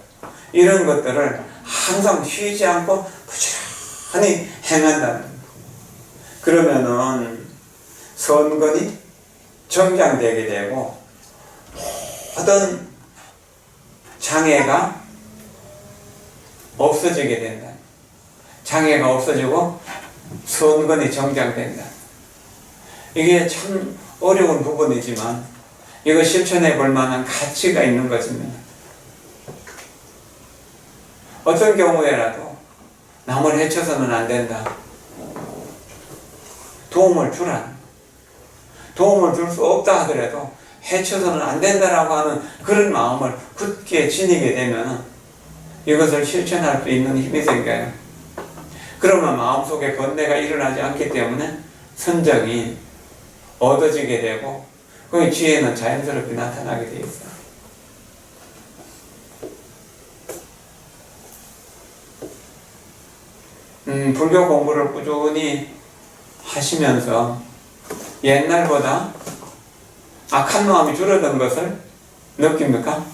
이런 것들을 항상 쉬지 않고 부지런히 행한다는 것. 그러면은 선근이 정장되게 되고 모든 장애가 없어지게 된다. 장애가 없어지고 선근이 정장된다. 이게 참 어려운 부분이지만 이거 실천해 볼 만한 가치가 있는 것입니다. 어떤 경우에라도 남을 해쳐서는 안 된다. 도움을 주라. 도움을 줄 수 없다 하더라도 해쳐서는 안 된다라고 하는 그런 마음을 굳게 지니게 되면 이것을 실천할 수 있는 힘이 생겨요. 그러면 마음속에 번뇌가 일어나지 않기 때문에 선정이 얻어지게 되고 그 지혜는 자연스럽게 나타나게 되어 있어요. 불교 공부를 꾸준히 하시면서 옛날보다 악한 마음이 줄어든 것을 느낍니까?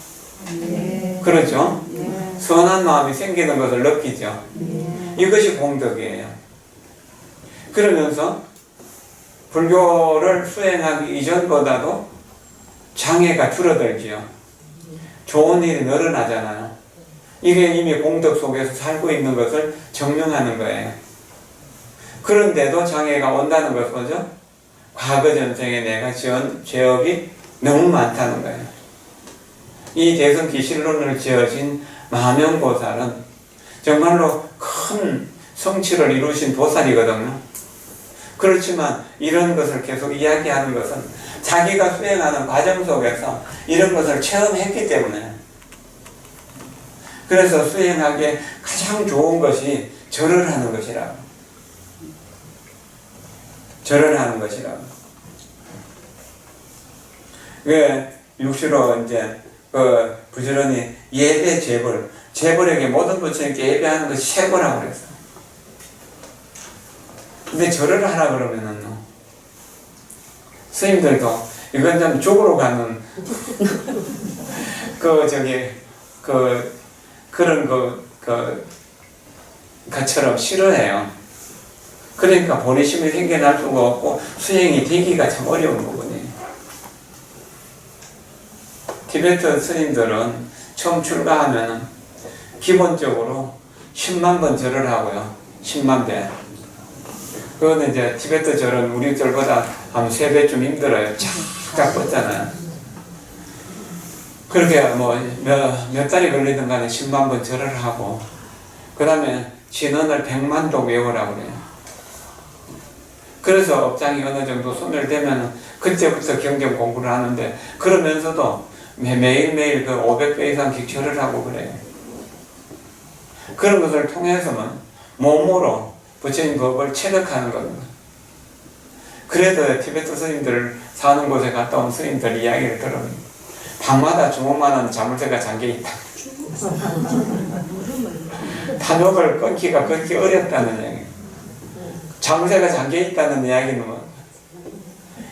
네. 그렇죠? 네. 선한 마음이 생기는 것을 느끼죠. 네. 이것이 공덕이에요. 그러면서 불교를 수행하기 이전보다도 장애가 줄어들지요. 좋은 일이 늘어나잖아요. 이게 이미 공덕 속에서 살고 있는 것을 증명하는 거예요. 그런데도 장애가 온다는 것은 뭐죠? 과거 전생에 내가 지은 죄업이 너무 많다는 거예요. 이 대승기실론을 지어진 마명보살은 정말로 큰 성취를 이루신 보살이거든요. 그렇지만 이런 것을 계속 이야기하는 것은 자기가 수행하는 과정 속에서 이런 것을 체험했기 때문에, 그래서 수행하기에 가장 좋은 것이 절을 하는 것이라고. 절을 하는 것이라고. 왜 육시로 이제 부지런히 예배 재벌에게 모든 부처님께 예배하는 것이 최고라고 그랬어. 근데 절을 하라 그러면은 스님들도 이건 좀 죽으러 가는 그런 것처럼 싫어해요. 그러니까 보리심이 생겨날 수가 없고 수행이 되기가 참 어려운 부분이에요. 티베트 스님들은 처음 출가하면 기본적으로 10만 번 절을 하고요. 10만 배. 그거는 이제 티베트 절은 우리 절보다 한 3배쯤 힘들어요. 착착 뻗잖아요. 그렇게 몇 달이 걸리든 간에 10만 번 절을 하고, 그 다음에 진언을 100만도 외우라고 그래요. 그래서 업장이 어느 정도 소멸되면 그때부터 경전 공부를 하는데, 그러면서도 매일매일 500배 이상씩 절을 하고 그래요. 그런 것을 통해서는 몸으로 부처님 법을 체득하는 겁니다. 그래도 티베트 스님들 사는 곳에 갔다 온 스님들 이야기를 들으면 방마다 주먹만한 자물쇠가 잠겨있다. 탐욕을 끊기가 그렇게 어렵다는 이야기. 자물쇠가 잠겨있다는 이야기는 뭐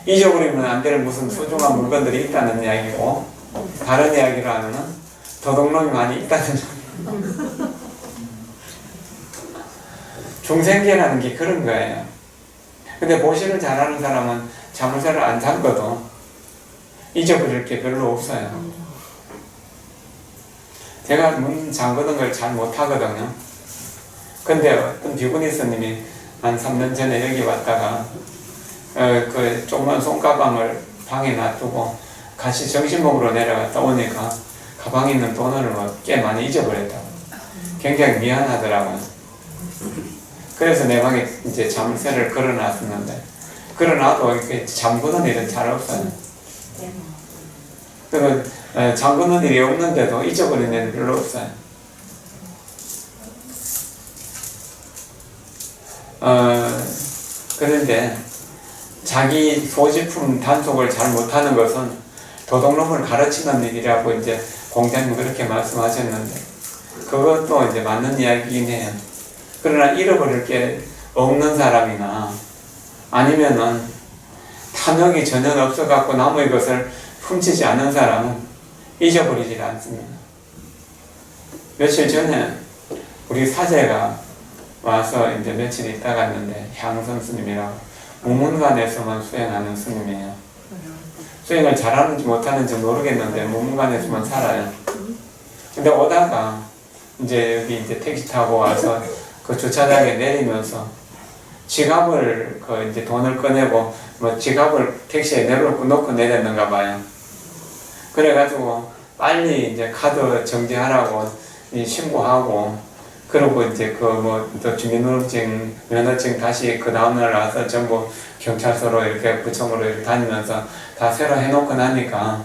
잊어버리면 안 될 무슨 소중한 물건들이 있다는 이야기고, 다른 이야기로 하면은 도둑놈이 많이 있다는 이야기. 중생계라는 게 그런 거예요. 근데 보시를 잘하는 사람은 자물쇠를 안 잠궈도 잊어버릴 게 별로 없어요. 제가 문 잠그는 걸 잘 못하거든요. 근데 어떤 비구니 스님이 한 3년 전에 여기 왔다가 그 조그만 손가방을 방에 놔두고 같이 점심 먹으러 내려갔다 오니까 가방에 있는 돈을 꽤 많이 잊어버렸다고. 굉장히 미안하더라고요. 그래서 내 방에 이제 자물쇠를 걸어놨었는데, 걸어놔도 이렇게 잠그는 일은 잘 없어요. 그리고 잠그는 일이 없는데도 잊어버리는 일은 별로 없어요. 그런데 자기 소지품 단속을 잘 못하는 것은 도둑놈을 가르치는 일이라고 이제 공자님 그렇게 말씀하셨는데, 그것도 이제 맞는 이야기이긴 해요. 그러나 잃어버릴 게 없는 사람이나 아니면은 탐욕이 전혀 없어갖고 남의 것을 훔치지 않는 사람은 잊어버리지 않습니다. 며칠 전에 우리 사제가 와서 이제 며칠 있다 갔는데, 향선 스님이라고 무문관에서만 수행하는 스님이에요. 수행을 잘하는지 못하는지 모르겠는데 무문관에서만 살아요. 근데 오다가 이제 여기 이제 택시 타고 와서 그 주차장에 내리면서 지갑을 이제 돈을 꺼내고 뭐 지갑을 택시에 내려놓고 내렸는가 봐요. 그래가지고 빨리 이제 카드 정지하라고 신고하고, 그리고 이제 또 주민등록증, 면허증 다시 그 다음날 와서 전부 경찰서로 이렇게 구청으로 이렇게 다니면서 다 새로 해놓고 나니까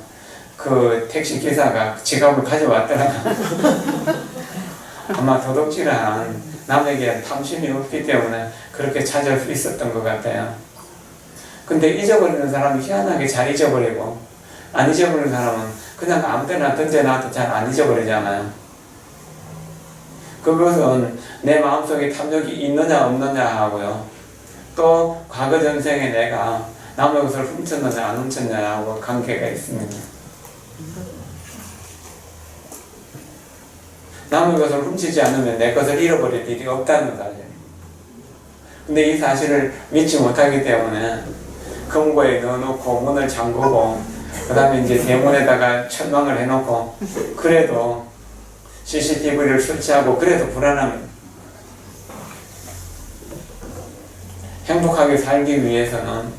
그 택시 기사가 지갑을 가져왔더라고요. 아마 도둑질한 남에게 탐심이 없기 때문에 그렇게 찾을 수 있었던 것 같아요. 근데 잊어버리는 사람이 희한하게 잘 잊어버리고, 안 잊어버리는 사람은 그냥 아무 때나 던져놔도 잘 안 잊어버리잖아요. 그것은 내 마음속에 탐욕이 있느냐 없느냐 하고요, 또 과거 전생에 내가 남의 것을 훔쳤느냐 안 훔쳤느냐 하고 관계가 있습니다. 남의 것을 훔치지 않으면 내 것을 잃어버릴 일이 없다는 사실. 근데 이 사실을 믿지 못하기 때문에 금고에 넣어놓고 문을 잠그고, 그 다음에 이제 대문에다가 천망을 해놓고, 그래도 CCTV를 설치하고 그래도 불안합니다. 행복하게 살기 위해서는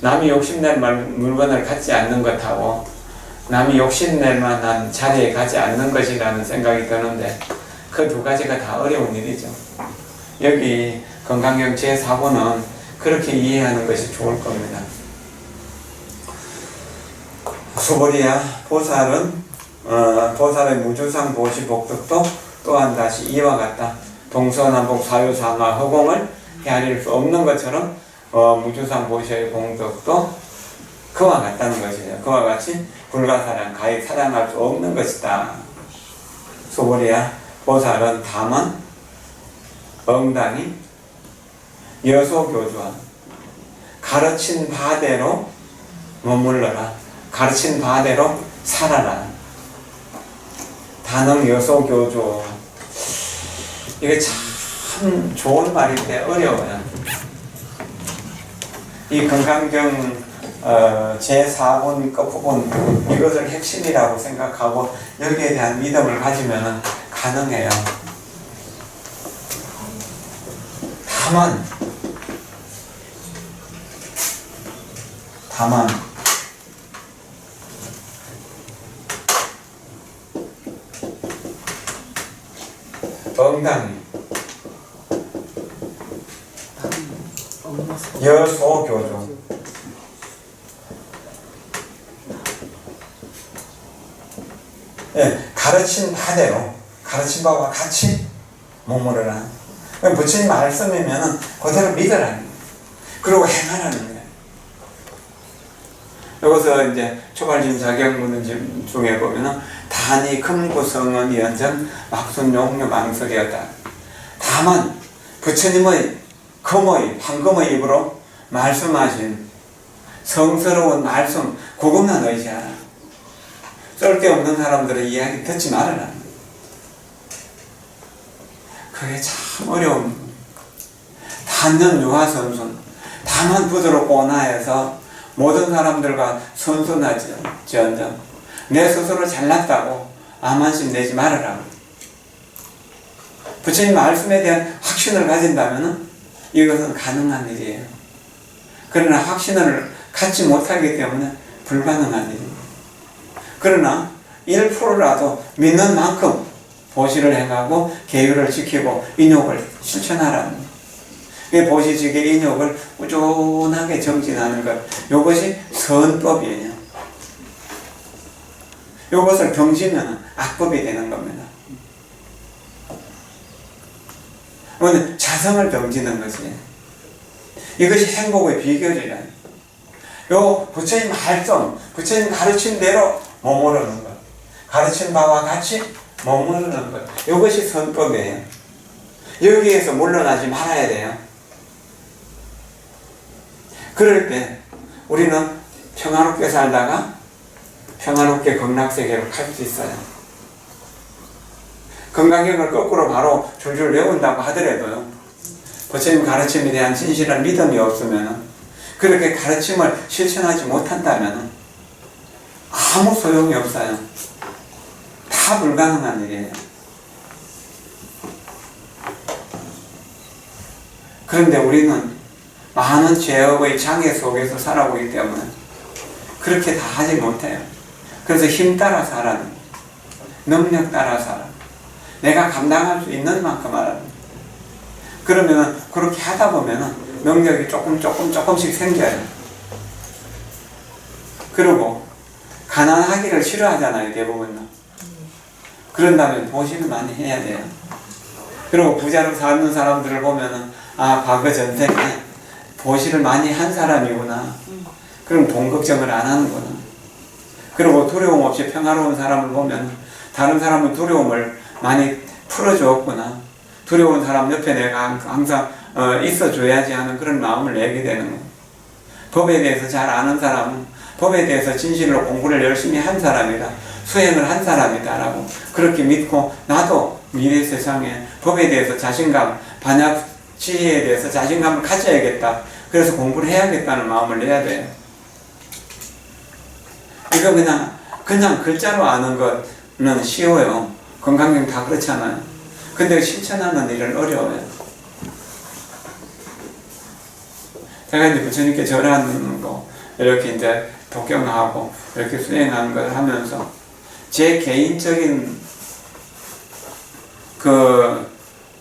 남이 욕심낼 물건을 갖지 않는 것하고 남이 욕심낼 만한 자리에 가지 않는 것이라는 생각이 드는데, 그 두 가지가 다 어려운 일이죠. 여기 건강경 제4부는 그렇게 이해하는 것이 좋을 겁니다. 수보리야, 보살의 무주상 보시 복덕도 또한 다시 이와 같다. 동서남북 사유상하 허공을 헤아릴 수 없는 것처럼 무주상 보시의 복덕도 그와 같다는 것이죠. 그와 같이 불가사량, 가히 사량할 수 없는 것이다. 수보리야, 보살은 다만 엉당히 여소교주한, 가르친 바대로 머물러라, 가르친 바대로 살아라. 단응 여소교주, 이게 참 좋은 말인데 어려워요. 이 건강경 제4권 끝부분, 이것을 핵심이라고 생각하고 여기에 대한 믿음을 가지면 가능해요. 다만 엉당히 여소교주, 가르친 바대로, 가르친 바와 같이 머무르라. 부처님 말씀이면 그대로 믿으라는 거예요. 그리고 행하라는 거예요. 여기서 이제 초발심 자격문은 중에 보면은 단이 금구성은 연전 막순 용류 망석이었다. 다만 부처님의 금의 황금의 입으로 말씀하신 성스러운 말씀 그것만 의지하라. 쓸데없는 사람들의 이야기 듣지 말아라. 그게 참 어려운. 단연 유화선순. 다만 부드럽고 온화해서 모든 사람들과 선순하지언정 내 스스로 잘났다고 암만심 내지 말아라. 부처님 말씀에 대한 확신을 가진다면 이것은 가능한 일이에요. 그러나 확신을 갖지 못하기 때문에 불가능한 일입니다. 그러나 1%라도 믿는 만큼 보시를 행하고 계율을 지키고 인욕을 실천하라는 보시직의 인욕을 꾸준하게 정진하는 것, 이것이 선법이에요. 이것을 병지면 악법이 되는 겁니다. 오늘 자성을 병지는 것이 이것이 행복의 비결이라. 요 부처님 말씀, 부처님 가르친 대로 머무르는 것, 가르친 바와 같이 머무르는 것, 이것이 선법이에요. 여기에서 물러나지 말아야 돼요. 그럴 때 우리는 평화롭게 살다가 평화롭게 극락세계로 갈 수 있어요. 건강경을 거꾸로 바로 줄줄 외운다고 하더라도요, 부처님 가르침에 대한 진실한 믿음이 없으면, 그렇게 가르침을 실천하지 못한다면 아무 소용이 없어요. 다 불가능한 일이에요. 그런데 우리는 많은 죄업의 장애 속에서 살아오기 때문에 그렇게 다 하지 못해요. 그래서 힘 따라 살아는, 능력 따라 살아. 내가 감당할 수 있는 만큼 하라는. 그러면 그렇게 하다 보면 능력이 조금씩 생겨요. 그리고 가난하기를 싫어하잖아요, 대부분은. 그런다면 보시를 많이 해야 돼요. 그리고 부자로 사는 사람들을 보면은, 아, 과거 전생에 보시를 많이 한 사람이구나. 그럼 돈 걱정을 안 하는구나. 그리고 두려움 없이 평화로운 사람을 보면 다른 사람은 두려움을 많이 풀어주었구나. 두려운 사람 옆에 내가 항상 있어줘야지 하는 그런 마음을 내게 되는 거예요. 법에 대해서 잘 아는 사람은 법에 대해서 진실로 공부를 열심히 한 사람이다, 수행을 한 사람이다 라고 그렇게 믿고, 나도 미래 세상에 법에 대해서 자신감, 반야 지혜에 대해서 자신감을 가져야겠다, 그래서 공부를 해야겠다는 마음을 내야 돼요. 이거 그냥 글자로 아는 거는 쉬워요. 건강경 다 그렇잖아요. 근데 실천하는 일은 어려워요. 제가 이제 부처님께 절하는 거, 이렇게 이제 독경하고 이렇게 수행하는 걸 하면서 제 개인적인 그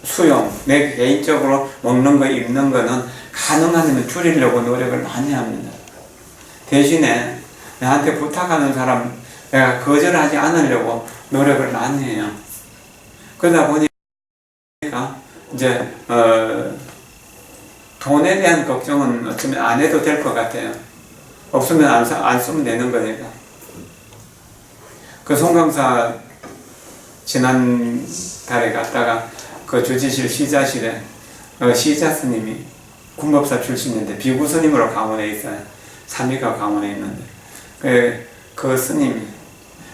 수용, 내 개인적으로 먹는 거, 입는 거는 가능하면 줄이려고 노력을 많이 합니다. 대신에 나한테 부탁하는 사람 내가 거절하지 않으려고 노력을 많이 해요. 그러다 보니까 이제 돈에 대한 걱정은 어쩌면 안 해도 될 것 같아요. 없으면 안 쓰면 되는 거니까. 그 송강사 지난 달에 갔다가 그 주지실 시자실에 시자 스님이 군법사 출신인데 비구 스님으로 강원에 있어요. 삼위가 강원에 있는데 그 스님이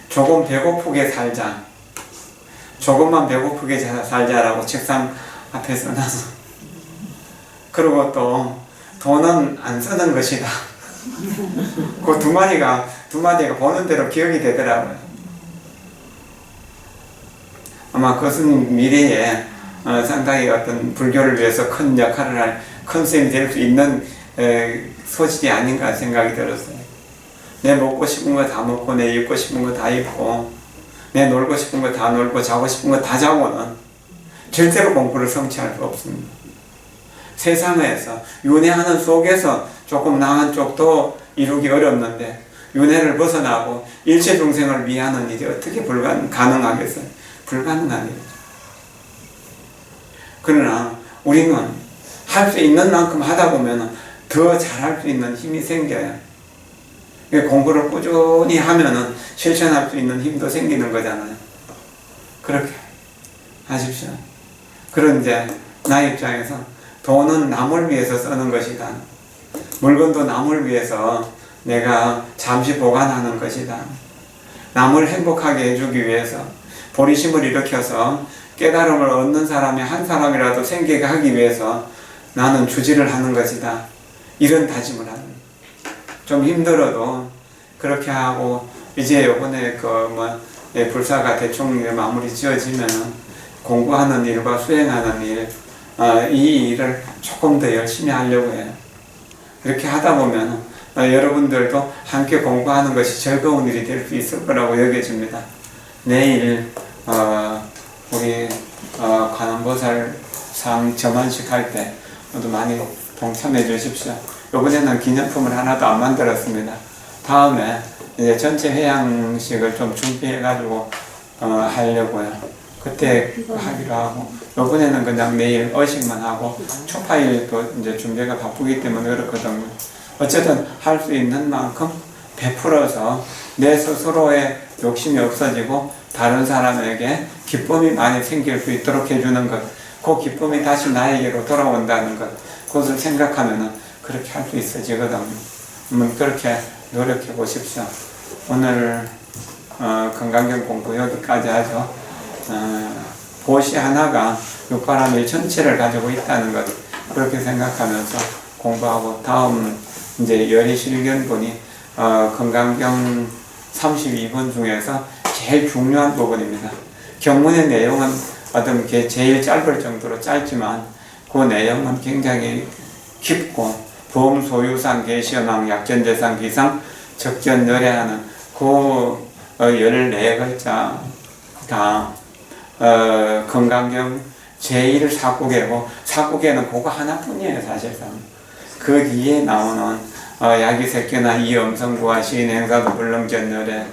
조금 배고프게 살자, 조금만 배고프게 살자라고 책상 앞에 써놔서, 그리고 또 돈은 안 쓰는 것이다. 그 두 마디가 보는 대로 기억이 되더라고요. 아마 그 스님 미래에 상당히 어떤 불교를 위해서 큰 역할을 할 큰 스님이 될 수 있는 소질이 아닌가 생각이 들었어요. 내 먹고 싶은 거 다 먹고, 내 입고 싶은 거 다 입고, 내 놀고 싶은 거 다 놀고, 자고 싶은 거 다 자고는 절대로 공부를 성취할 수 없습니다. 세상에서 윤회하는 속에서 조금 나은 쪽도 이루기 어렵는데, 윤회를 벗어나고 일체 중생을 위하는 일이 어떻게 가능하겠어요? 불가능한 일이죠. 그러나 우리는 할 수 있는 만큼 하다 보면 더 잘할 수 있는 힘이 생겨요. 공부를 꾸준히 하면은 실천할 수 있는 힘도 생기는 거잖아요. 그렇게 하십시오. 그런데 나 입장에서 돈은 남을 위해서 쓰는 것이다. 물건도 남을 위해서 내가 잠시 보관하는 것이다. 남을 행복하게 해주기 위해서 보리심을 일으켜서 깨달음을 얻는 사람이 한 사람이라도 생기게 하기 위해서 나는 주지를 하는 것이다. 이런 다짐을 하는. 좀 힘들어도 그렇게 하고 이제 요번에 불사가 대충 마무리 지어지면은 공부하는 일과 수행하는 일, 이 일을 조금 더 열심히 하려고 해요. 이렇게 하다 보면 여러분들도 함께 공부하는 것이 즐거운 일이 될 수 있을 거라고 여겨집니다. 내일 우리 관음보살상 점안식 할 때 모두 많이 동참해 주십시오. 이번에는 기념품을 하나도 안 만들었습니다. 다음에 이제 전체 회양식을 좀 준비해 가지고 하려고요. 그때 하기로 하고, 이번에는 그냥 내일 어식만 하고 초파일도 이제 준비가 바쁘기 때문에 그렇거든요. 어쨌든 할 수 있는 만큼 베풀어서 내 스스로의 욕심이 없어지고 다른 사람에게 기쁨이 많이 생길 수 있도록 해주는 것, 그 기쁨이 다시 나에게로 돌아온다는 것, 그것을 생각하면은 그렇게 할 수 있어지거든요. 그렇게 노력해 보십시오. 오늘 건강경 공부 여기까지 하죠. 보시 하나가 육바라밀 전체를 가지고 있다는 것, 그렇게 생각하면서 공부하고, 다음 이제 열의실견분이 건강경 32번 중에서 제일 중요한 부분입니다. 경문의 내용은 어떤 게 제일 짧을 정도로 짧지만 그 내용은 굉장히 깊고, 범소유상 계시현왕 약전재상 기상 적전열애하는 그 14글자 다 건강경 제1사국이고, 사국에는 그거 하나뿐이에요. 사실상 그 뒤에 나오는 야기색계나 이엄성구와 시인행사도 물렁전열애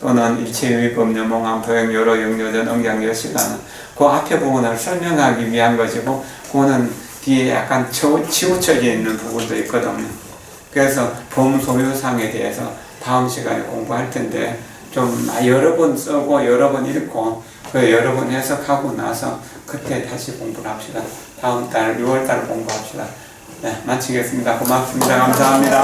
또는 일체의법녀몽함 도행여로 영여전 응양여시가는 그 앞에 부분을 설명하기 위한 것이고, 그거는 뒤에 약간 치우쳐져 있는 부분도 있거든요. 그래서 범소유상에 대해서 다음 시간에 공부할 텐데, 좀 여러 번 쓰고 여러 번 읽고 여러 번 해석하고 나서 그때 다시 공부를 합시다. 다음 달 6월 달 공부합시다. 네, 마치겠습니다. 고맙습니다. 감사합니다.